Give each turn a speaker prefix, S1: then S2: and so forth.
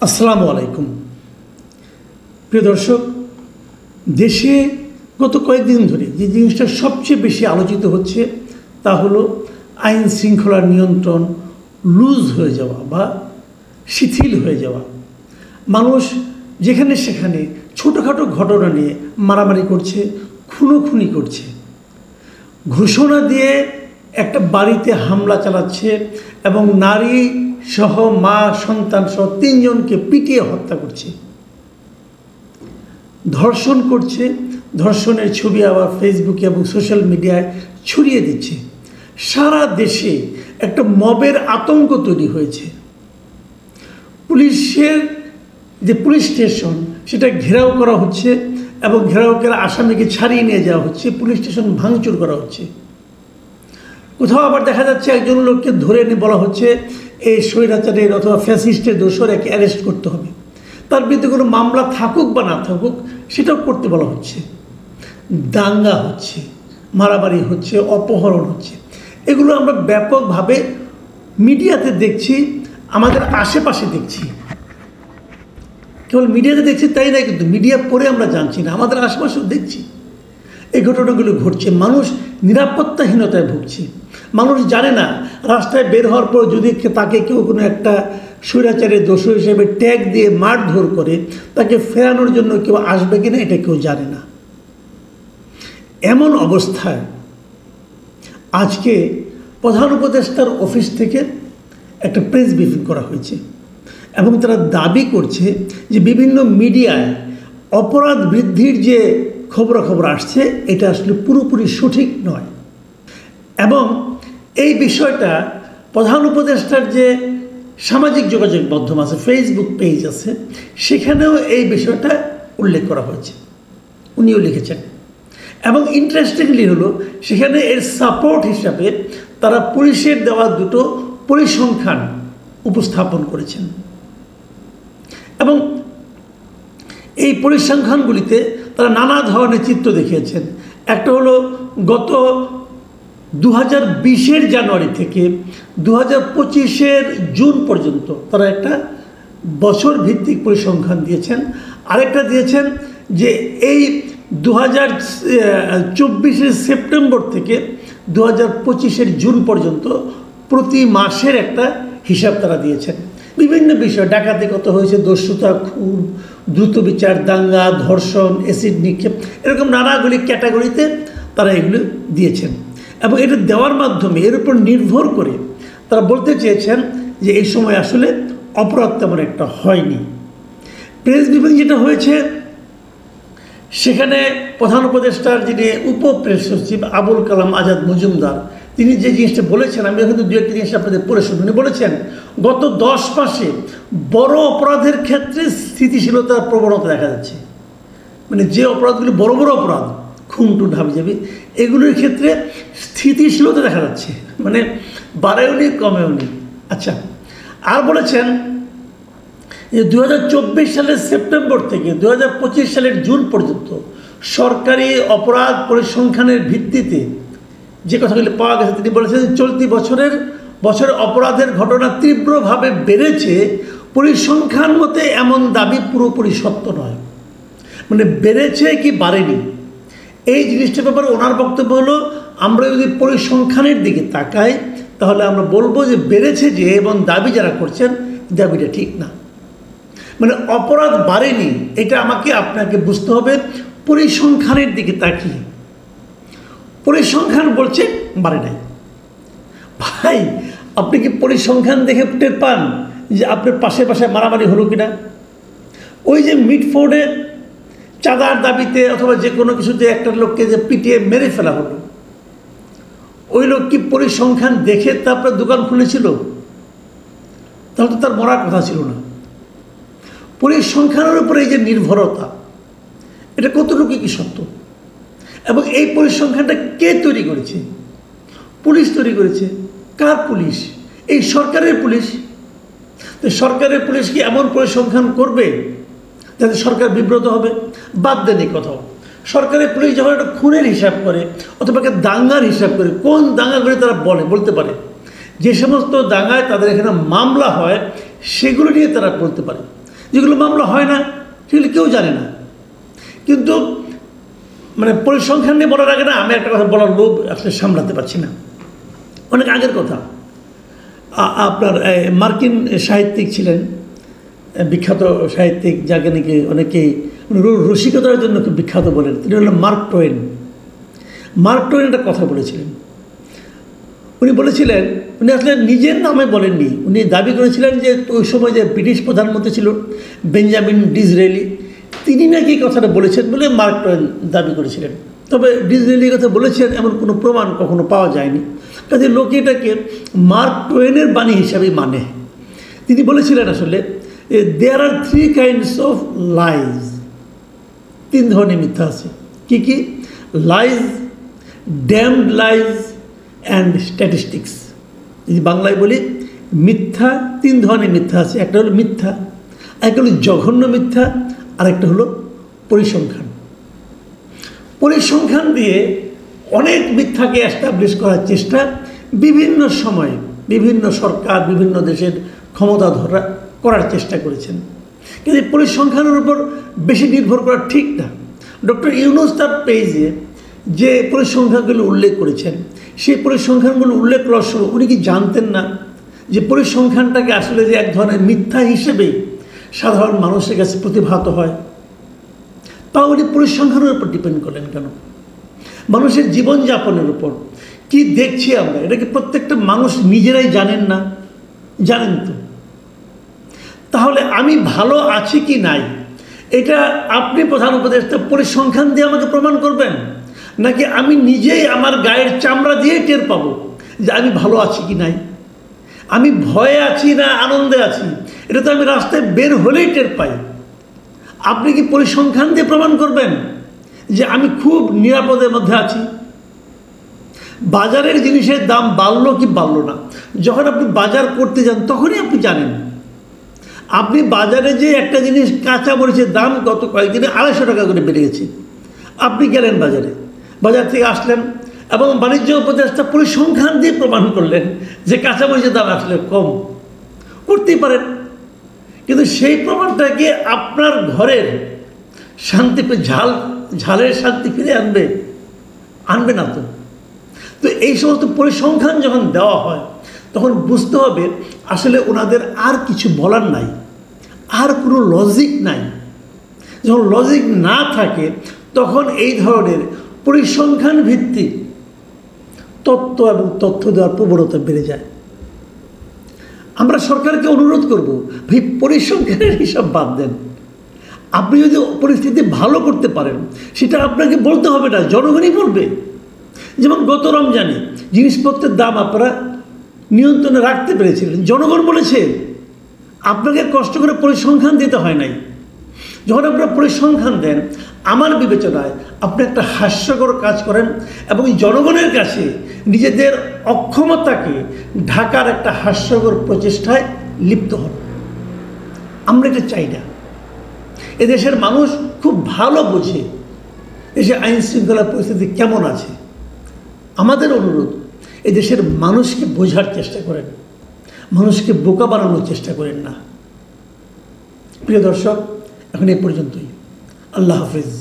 S1: আসসালামু আলাইকুম। প্রিয় দর্শক, দেশে গত কয়েকদিন ধরে যে জিনিসটা সবচেয়ে বেশি আলোচিত হচ্ছে তা হলো আইন শৃঙ্খলার নিয়ন্ত্রণ লুজ হয়ে যাওয়া বা শিথিল হয়ে যাওয়া। মানুষ যেখানে সেখানে ছোটোখাটো ঘটনা নিয়ে মারামারি করছে, খুনোখুনি করছে, ঘোষণা দিয়ে একটা বাড়িতে হামলা চালাচ্ছে এবং নারী সহ মা সন্তান সহ 3 জনকে পিটিয়ে হত্যা করছে, ধর্ষণ করছে। ধর্ষণের ছবি আবার ফেসবুকে এবং সোশ্যাল মিডিয়ায় ছড়িয়ে দিচ্ছে। সারা দেশে একটা মবের আতঙ্ক তৈরি হয়েছে। পুলিশের যে পুলিশ স্টেশন সেটা ঘেরাও করা হচ্ছে এবং ঘেরাও করে আসামিকে ছাড়িয়ে নিয়ে যাওয়া হচ্ছে, পুলিশ স্টেশন ভাঙচুর করা হচ্ছে। কোথাও আবার দেখা যাচ্ছে একজন লোককে ধরে এনে বলা হচ্ছে এই স্বৈরাচারের অথবা ফ্যাসিস্টের দোষর একে অ্যারেস্ট করতে হবে, তার বিরুদ্ধে কোনো মামলা থাকুক বা না থাকুক সেটাও করতে বলা হচ্ছে। দাঙ্গা হচ্ছে, মারামারি হচ্ছে, অপহরণ হচ্ছে। এগুলো আমরা ব্যাপকভাবে মিডিয়াতে দেখছি, আমাদের আশেপাশে দেখছি। কেবল মিডিয়াতে দেখছি তাই না, কিন্তু মিডিয়া পড়ে আমরা জানছি না, আমাদের আশেপাশেও দেখছি এই ঘটনাগুলো ঘটছে। মানুষ নিরাপত্তাহীনতায় ভুগছে। মানুষ জানে না রাস্তায় বের হওয়ার পর যদি তাকে কেউ কোনো একটা স্বৈরাচারের দোষর হিসেবে ট্যাগ দিয়ে মারধর করে তাকে ফেরানোর জন্য কেউ আসবে কিনা এটা কেউ জানে না। এমন অবস্থায় আজকে প্রধান উপদেষ্টার অফিস থেকে একটা প্রেস ব্রিফিং করা হয়েছে এবং তারা দাবি করছে যে বিভিন্ন মিডিয়ায় অপরাধ বৃদ্ধির যে খবরাখবর আসছে এটা আসলে পুরোপুরি সঠিক নয়। এবং এই বিষয়টা প্রধান উপদেষ্টার যে সামাজিক যোগাযোগ মাধ্যম আছে, ফেসবুক পেজ আছে, সেখানেও এই বিষয়টা উল্লেখ করা হয়েছে, উনিও লিখেছেন। এবং ইন্টারেস্টিংলি হলো সেখানে এর সাপোর্ট হিসাবে তারা পুলিশের দেওয়া দুটো পরিসংখ্যান উপস্থাপন করেছেন। এবং এই পরিসংখ্যানগুলিতে তারা নানা ধরনের চিত্র দেখিয়েছেন। একটা হলো গত 2020-এর জানুয়ারি থেকে 2025-এর জুন পর্যন্ত তারা একটা বছর ভিত্তিক পরিসংখ্যান দিয়েছেন। আরেকটা দিয়েছেন যে এই 2024-এর সেপ্টেম্বর থেকে 2025-এর জুন পর্যন্ত প্রতি মাসের একটা হিসাব তারা দিয়েছেন। বিভিন্ন বিষয়, ডাকাতি কত হয়েছে, দস্যুতা, খুন, দ্রুত বিচার, দাঙ্গা, ধর্ষণ, অ্যাসিড নিক্ষেপ, এরকম নানাগুলি ক্যাটাগরিতে তারা এগুলো দিয়েছেন। এবং এটা দেওয়ার মাধ্যমে এর উপর নির্ভর করে তারা বলতে চেয়েছেন যে এই সময় আসলে অপরাধ তেমন একটা হয়নি। প্রেস ব্রিফিং যেটা হয়েছে সেখানে প্রধান উপদেষ্টার যিনি উপপ্রেস সচিব আবুল কালাম আজাদ মজুমদার, তিনি যে জিনিসটা বলেছেন, আমি কিন্তু দু একটা জিনিস আপনাদের পড়ে শুনুন। উনি বলেছেন গত 10 মাসে বড় অপরাধের ক্ষেত্রে স্থিতিশীলতার প্রবণতা দেখা যাচ্ছে। মানে যে অপরাধগুলি বড় বড় অপরাধ, খুন টুন হাবিজাবি, এগুলোর ক্ষেত্রে স্থিতিশীলতা দেখা যাচ্ছে, মানে বাড়েওনি কমেওনি। আচ্ছা, আর বলেছেন যে 2024 সালের সেপ্টেম্বর থেকে 2025 সালের জুন পর্যন্ত সরকারি অপরাধ পরিসংখ্যানের ভিত্তিতে যে কথাগুলি পাওয়া গেছে, তিনি বলেছেন চলতি বছরের অপরাধের ঘটনা তীব্রভাবে বেড়েছে। পরিসংখ্যান মতে এমন দাবি পুরোপুরি সত্য নয়, মানে বেড়েছে কি বাড়েনি এই জিনিসটার ব্যাপারে ওনার বক্তব্য হলো আমরা যদি পরিসংখ্যানের দিকে তাকাই তাহলে আমরা বলবো যে বেড়েছে যে, এবং দাবি যারা করছেন দাবিটা ঠিক না। মানে অপরাধ বাড়েনি, এটা আপনাকে বুঝতে হবে পরিসংখ্যানের দিকে তাকিয়ে। পরিসংখ্যান বলছে বাড়ে নাই। ভাই, আপনি কি পরিসংখ্যান দেখে টের পান যে আপনার পাশে মারামারি হলো কিনা? ওই যে মিটফোর্ডে চাঁদার দাবিতে অথবা যে কোনো কিছুতে একটা লোককে যে পিটিয়ে মেরে ফেলা হলো, ওই লোক কি পরিসংখ্যান দেখে তারপরে দোকান খুলেছিল? তাহলে তো তার মরার কথা ছিল না। পরিসংখ্যানের উপরে এই যে নির্ভরতা, এটা কতটুকু কি সত্য? এবং এই পরিসংখ্যানটা কে তৈরি করেছে? পুলিশ তৈরি করেছে। কার পুলিশ? এই সরকারের পুলিশ। তো সরকারের পুলিশ কি এমন পরিসংখ্যান করবে যাতে সরকার বিব্রত হবে? বাদ দেন এই কথাও। সরকারের পুলিশ যখন একটা খুনের হিসাব করে অথবা দাঙ্গার হিসাব করে, কোন দাঙ্গাগুলি তারা বলতে পারে, যে সমস্ত দাঙ্গায় তাদের এখানে মামলা হয় সেগুলো নিয়ে তারা বলতে পারে। যেগুলো মামলা হয় না সেগুলো কেউ জানে না। কিন্তু মানে পরিসংখ্যান নিয়ে বলার আগে না আমি একটা কথা বলার লোভ আসলে সামলাতে পারছি না। অনেক আগের কথা, আপনার মার্কিন সাহিত্যিক ছিলেন, বিখ্যাত সাহিত্যিক, যাকে নাকি অনেকেই রসিকতার জন্য খুব বিখ্যাত বলেন, তিনি হলেন মার্ক টোয়েন। মার্ক টোয়েন একটা কথা বলেছিলেন। উনি বলেছিলেন, উনি আসলে নিজের নামে বলেননি, উনি দাবি করেছিলেন যে ওই সময় যে ব্রিটিশ প্রধানমন্ত্রী ছিল বেঞ্জামিন ডিসরেলি, তিনি নাকি কথাটা বলেছেন বলে মার্ক টোয়েন দাবি করেছিলেন। তবে ডিসরেলি কথা বলেছেন এমন কোনো প্রমাণ কখনো পাওয়া যায়নি, কাজে লোকে এটাকে মার্ক টোয়েনের বাণী হিসাবেই মানে। তিনি বলেছিলেন আসলে there are 3 kinds of lies, 3 ধরনের মিথ্যা আছে। কি কি? Lies, damned lies and statistics. যদি বাংলায় বলি মিথ্যা, 3 ধরনের মিথ্যা আছে। একটা হলো মিথ্যা, একটা হলো জঘন্য মিথ্যা, আর একটা হলো পরিসংখ্যান। পরিসংখ্যান দিয়ে অনেক মিথ্যাকে এস্টাবলিশ করার চেষ্টা বিভিন্ন সময়ে বিভিন্ন সরকার বিভিন্ন দেশের ক্ষমতাধররা করার চেষ্টা করেছেন, কিন্তু এই পরিসংখ্যানের উপর বেশি নির্ভর করা ঠিক না। ডক্টর ইউনূস তার পেজে যে পরিসংখ্যানগুলো উল্লেখ করেছেন, সেই পরিসংখ্যানগুলো উল্লেখ করার সময় উনি কি জানতেন না যে পরিসংখ্যানটাকে আসলে যে এক ধরনের মিথ্যা হিসেবে সাধারণ মানুষের কাছে প্রতিভাত হয়? তা উনি পরিসংখ্যানের উপর ডিপেন্ড করলেন কেন? মানুষের জীবনযাপনের উপর কি দেখছি আমরা, এটাকে প্রত্যেকটা মানুষ নিজেরাই জানেন না? জানেন তো। তাহলে আমি ভালো আছি কি নাই, এটা আপনি প্রধান উপদেষ্টা পরিসংখ্যান দিয়ে আমাকে প্রমাণ করবেন, নাকি আমি নিজেই আমার গায়ের চামড়া দিয়ে টের পাবো যে আমি ভালো আছি কি নাই? আমি ভয়ে আছি না আনন্দে আছি, এটা তো আমি রাস্তায় বের হলেই টের পাই। আপনি কি পরিসংখ্যান দিয়ে প্রমাণ করবেন যে আমি খুব নিরাপদের মধ্যে আছি? বাজারের জিনিসের দাম বাড়লো কি বাড়লো না, যখন আপনি বাজার করতে যান তখনই আপনি জানেন। আপনি বাজারে যে একটা জিনিস কাঁচা মরিচের দাম গত কয়েকদিনে 250 টাকা করে বেড়ে গেছে, আপনি গেলেন বাজারে, বাজার থেকে আসলেন এবং বাণিজ্য উপদেষ্টা পরিসংখ্যান দিয়ে প্রমাণ করলেন যে কাঁচা মরিচের দাম আসলে কম, করতেই পারেন, কিন্তু সেই প্রমাণটাকে আপনার ঘরের শান্তি ঝালের শান্তি ফিরে আনবে না তো। তো এই সমস্ত পরিসংখ্যান যখন দেওয়া হয় তখন বুঝতে হবে আসলে ওনাদের আর কিছু বলার নাই, আর কোনো লজিক নাই। যখন লজিক না থাকে তখন এই ধরনের পরিসংখ্যান ভিত্তিক তত্ত্ব এবং তথ্য দেওয়ার প্রবণতা বেড়ে যায়। আমরা সরকারকে অনুরোধ করব, ভাই পরিসংখ্যানের হিসাব বাদ দেন। আপনি যদি পরিস্থিতি ভালো করতে পারেন সেটা আপনাকে বলতে হবে না, জনগণই বলবে। যেমন গত রমজানে জিনিসপত্রের দাম আপনারা নিয়ন্ত্রণে রাখতে পেরেছিলেন, জনগণ বলেছে, আপনাকে কষ্ট করে পরিসংখ্যান দিতে হয় নাই। যখন আপনারা পরিসংখ্যান দেন, আমার বিবেচনায় আপনি একটা হাস্যকর কাজ করেন এবং জনগণের কাছে নিজেদের অক্ষমতাকে ঢাকার একটা হাস্যকর প্রচেষ্টায় লিপ্ত হন। আমরা এটা চাই না। এদেশের মানুষ খুব ভালো বোঝে দেশে আইন শৃঙ্খলা পরিস্থিতি কেমন আছে। আমাদের অনুরোধ, এদেশের মানুষকে বোঝার চেষ্টা করেন, মানুষকে বোকা বানানোর চেষ্টা করেন না। প্রিয় দর্শক, এখন এ পর্যন্তই। আল্লাহ হাফিজ।